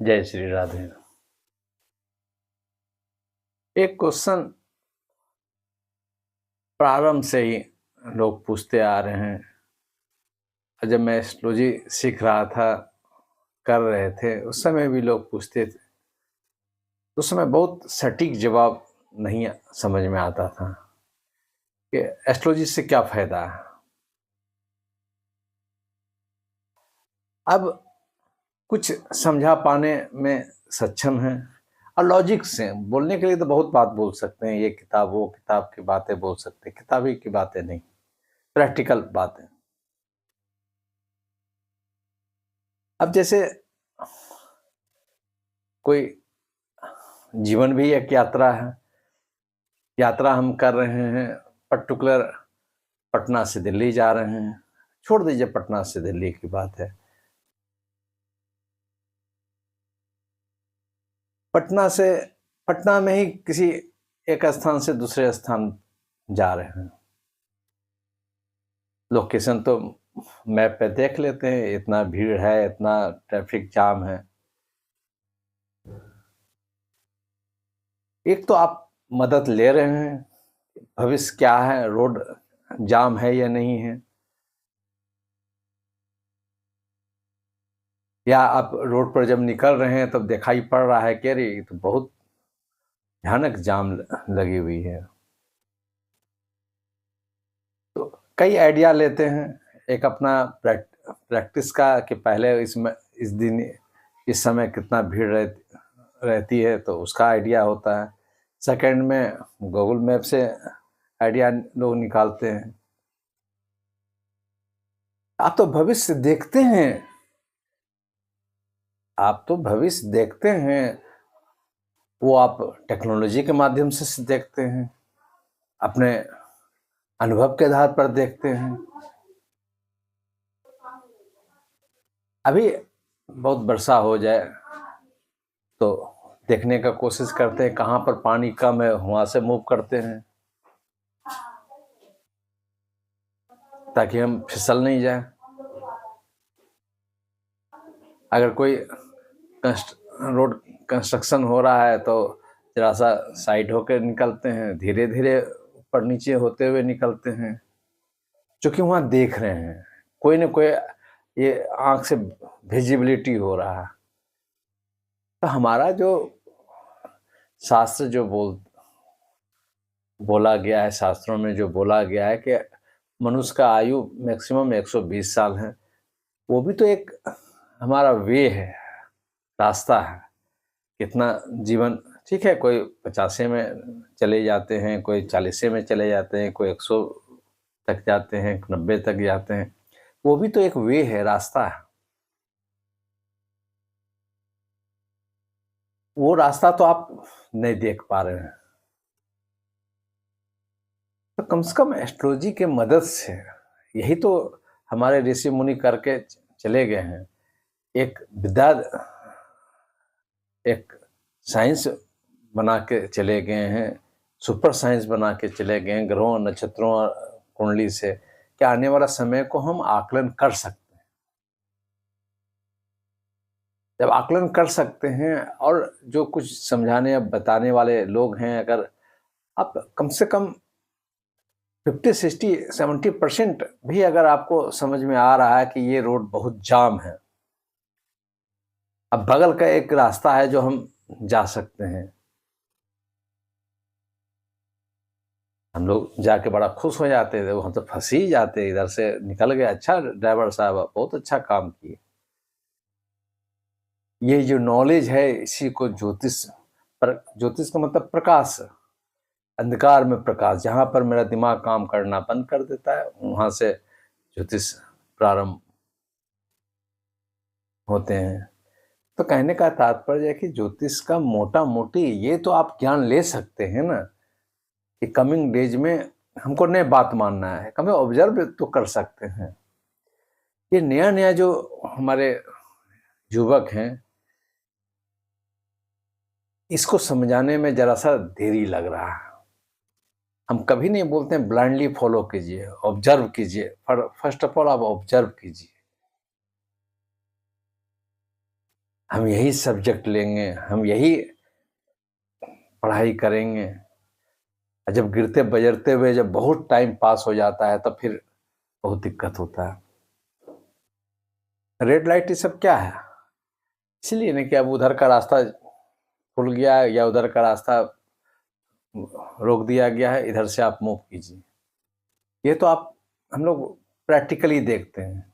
जय श्री राधे। एक क्वेश्चन प्रारंभ से ही लोग पूछते आ रहे हैं। जब मैं एस्ट्रोलॉजी सीख रहा था, कर रहे थे, उस समय भी लोग पूछते थे। उस समय बहुत सटीक जवाब नहीं समझ में आता था कि एस्ट्रोलॉजी से क्या फायदा है। अब कुछ समझा पाने में सक्षम हैं और लॉजिक से बोलने के लिए तो बहुत बात बोल सकते हैं, ये किताब वो किताब की बातें बोल सकते हैं, किताबी की बातें नहीं, प्रैक्टिकल बातें। अब जैसे कोई जीवन भी एक यात्रा है, यात्रा हम कर रहे हैं, पर्टिकुलर पटना से दिल्ली जा रहे हैं, छोड़ दीजिए पटना से दिल्ली की बात है, पटना में ही किसी एक स्थान से दूसरे स्थान जा रहे हैं। लोकेशन तो मैप पे देख लेते हैं, इतना भीड़ है, इतना ट्रैफिक जाम है। एक तो आप मदद ले रहे हैं, भविष्य क्या है, रोड जाम है या नहीं है, या आप रोड पर जब निकल रहे हैं तब दिखाई पड़ रहा है कि अरे ये तो बहुत भयानक जाम लगी हुई है। तो कई आइडिया लेते हैं, एक अपना प्रैक्टिस का कि पहले इस दिन इस समय कितना भीड़ रहती है, तो उसका आइडिया होता है। सेकंड में गूगल मैप से आइडिया लोग निकालते हैं। आप तो भविष्य देखते हैं, वो आप टेक्नोलॉजी के माध्यम से देखते हैं, अपने अनुभव के आधार पर देखते हैं। अभी बहुत वर्षा हो जाए तो देखने का कोशिश करते हैं, कहाँ पर पानी कम है वहां से मूव करते हैं ताकि हम फिसल नहीं जाए। अगर कोई रोड कंस्ट्रक्शन हो रहा है तो जरा सा साइड होकर निकलते हैं, धीरे धीरे ऊपर नीचे होते हुए निकलते हैं, क्योंकि वहाँ देख रहे हैं कोई ना कोई ये आंख से विजिबिलिटी हो रहा है। तो हमारा जो शास्त्र जो बोला गया है, शास्त्रों में जो बोला गया है कि मनुष्य का आयु मैक्सिमम 120 साल है, वो भी तो एक हमारा वे है, रास्ता है। कितना जीवन, ठीक है, कोई 50 में चले जाते हैं, कोई 40 में चले जाते हैं, कोई 100 तक जाते हैं, 90 तक जाते हैं, वो भी तो एक वे है, रास्ता है। वो रास्ता तो आप नहीं देख पा रहे हैं। तो कम से कम एस्ट्रोलॉजी के मदद से, यही तो हमारे ऋषि मुनि करके चले गए हैं। एक विद्या, एक साइंस बना के चले गए हैं, सुपर साइंस बना के चले गए हैं, ग्रहों नक्षत्रों कुंडली से, कि आने वाला समय को हम आकलन कर सकते हैं। जब आकलन कर सकते हैं और जो कुछ समझाने या बताने वाले लोग हैं, अगर आप कम से कम 50, 60, 70% भी अगर आपको समझ में आ रहा है कि ये रोड बहुत जाम है, अब बगल का एक रास्ता है जो हम जा सकते हैं, हम लोग जाके बड़ा खुश हो जाते थे, वहां तो फंस ही जाते, इधर से निकल गए, अच्छा ड्राइवर साहब बहुत अच्छा काम किए। ये जो नॉलेज है, इसी को ज्योतिष का मतलब प्रकाश, अंधकार में प्रकाश। जहां पर मेरा दिमाग काम करना बंद कर देता है, वहां से ज्योतिष प्रारंभ होते हैं। तो कहने का तात्पर्य है कि ज्योतिष का मोटा मोटी ये तो आप ज्ञान ले सकते हैं ना, कि कमिंग डेज में हमको नए बात मानना है, कभी ऑब्जर्व तो कर सकते हैं। ये नया नया जो हमारे युवक हैं, इसको समझाने में जरा सा देरी लग रहा है। हम कभी नहीं बोलते हैं ब्लाइंडली फॉलो कीजिए, ऑब्जर्व कीजिए। फर्स्ट ऑफ ऑल आप ऑब्जर्व कीजिए। हम यही सब्जेक्ट लेंगे, हम यही पढ़ाई करेंगे। और जब गिरते बजरते हुए जब बहुत टाइम पास हो जाता है तब फिर बहुत दिक्कत होता है। रेड लाइट ये सब क्या है? इसलिए नहीं कि अब उधर का रास्ता खुल गया है या उधर का रास्ता रोक दिया गया है, इधर से आप मूव कीजिए। ये तो आप हम लोग प्रैक्टिकली देखते हैं।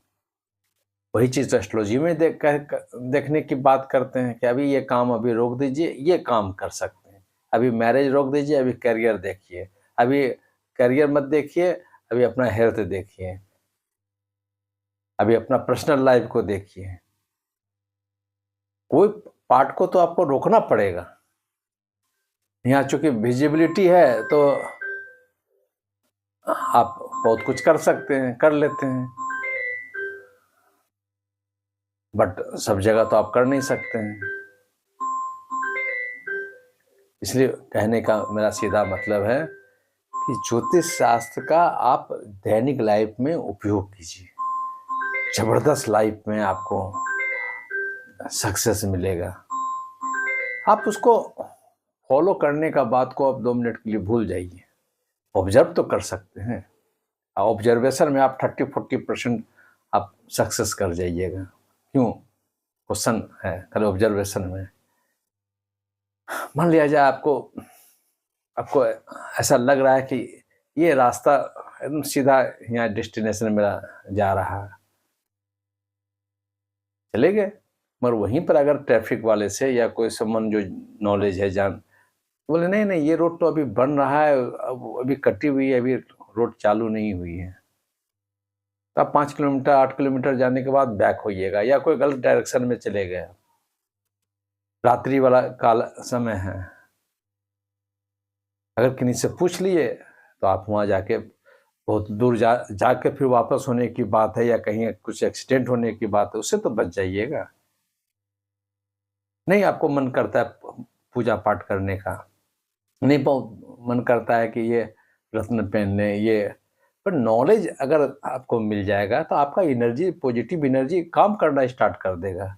वही चीज़ एस्ट्रोलॉजी में देखने की बात करते हैं कि अभी ये काम अभी रोक दीजिए, ये काम कर सकते हैं। अभी मैरिज रोक दीजिए, अभी करियर देखिए। अभी करियर मत देखिए, अभी अपना हेल्थ देखिए। अभी अपना पर्सनल लाइफ को देखिए। कोई पार्ट को तो आपको रोकना पड़ेगा। यहाँ चूंकि विजिबिलिटी है तो आप बहुत कुछ कर सकते हैं, कर लेते हैं, बट सब जगह तो आप कर नहीं सकते हैं। इसलिए कहने का मेरा सीधा मतलब है कि ज्योतिष शास्त्र का आप दैनिक लाइफ में उपयोग कीजिए। जबरदस्त लाइफ में आपको सक्सेस मिलेगा। आप उसको फॉलो करने का बात को आप 2 मिनट के लिए भूल जाइए। ऑब्जर्व तो कर सकते हैं। ऑब्जर्वेशन में आप 30-40% आप सक्सेस कर जाइएगा। क्यों? क्वेश्चन है कल ऑब्जर्वेशन में। मान लिया जाए आपको ऐसा लग रहा है कि ये रास्ता एकदम सीधा यहाँ डेस्टिनेशन मेरा जा रहा है, चले गए। मगर वहीं पर अगर ट्रैफिक वाले से या कोई समन जो नॉलेज है जान बोले नहीं नहीं ये रोड तो अभी बन रहा है, अभी कटी हुई है, अभी रोड चालू नहीं हुई है, तो आप 5 किलोमीटर 8 किलोमीटर जाने के बाद बैक होइएगा। या कोई गलत डायरेक्शन में चले गए, रात्रि वाला काल समय है, अगर किसी से पूछ लिए तो आप वहाँ जाके बहुत दूर जाके फिर वापस होने की बात है या कहीं कुछ एक्सीडेंट होने की बात है, उससे तो बच जाइएगा। नहीं आपको मन करता है पूजा पाठ करने का, नहीं बहुत मन करता है कि ये रत्न पहन लें ये, पर नॉलेज अगर आपको मिल जाएगा तो आपका एनर्जी पॉजिटिव एनर्जी काम करना स्टार्ट कर देगा।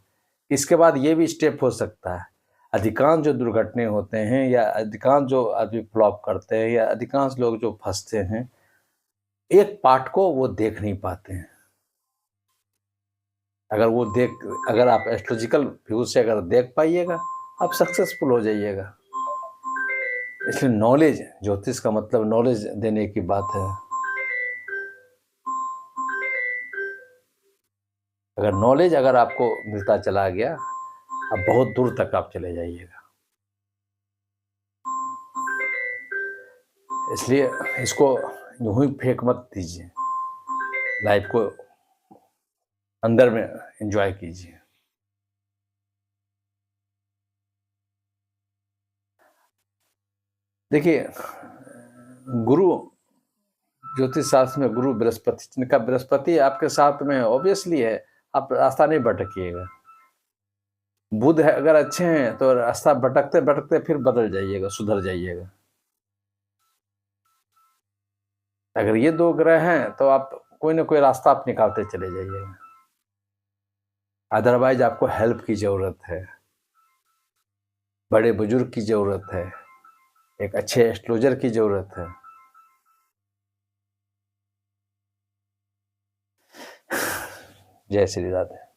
इसके बाद ये भी स्टेप हो सकता है। अधिकांश जो दुर्घटनाएं होते हैं या अधिकांश जो आदमी फ्लॉप करते हैं या अधिकांश लोग जो फंसते हैं, एक पार्ट को वो देख नहीं पाते हैं। अगर आप एस्ट्रोलॉजिकल व्यू से अगर देख पाइएगा आप सक्सेसफुल हो जाइएगा। इसलिए नॉलेज, ज्योतिष का मतलब नॉलेज देने की बात है। अगर नॉलेज अगर आपको मिलता चला गया अब बहुत दूर तक आप चले जाइएगा। इसलिए इसको यूं ही फेंक मत दीजिए, लाइफ को अंदर में एंजॉय कीजिए। देखिए गुरु ज्योतिष शास्त्र में गुरु बृहस्पति, जिनका बृहस्पति आपके साथ में ऑब्वियसली है, आप रास्ता नहीं भटकिएगा। बुध है अगर अच्छे हैं तो रास्ता भटकते भटकते फिर बदल जाइएगा, सुधर जाइएगा। अगर ये 2 ग्रह हैं तो आप कोई ना कोई रास्ता आप निकालते चले जाइएगा। अदरवाइज आपको हेल्प की जरूरत है, बड़े बुजुर्ग की जरूरत है, एक अच्छे एस्ट्रोलॉजर की जरूरत है। जय श्री राधे।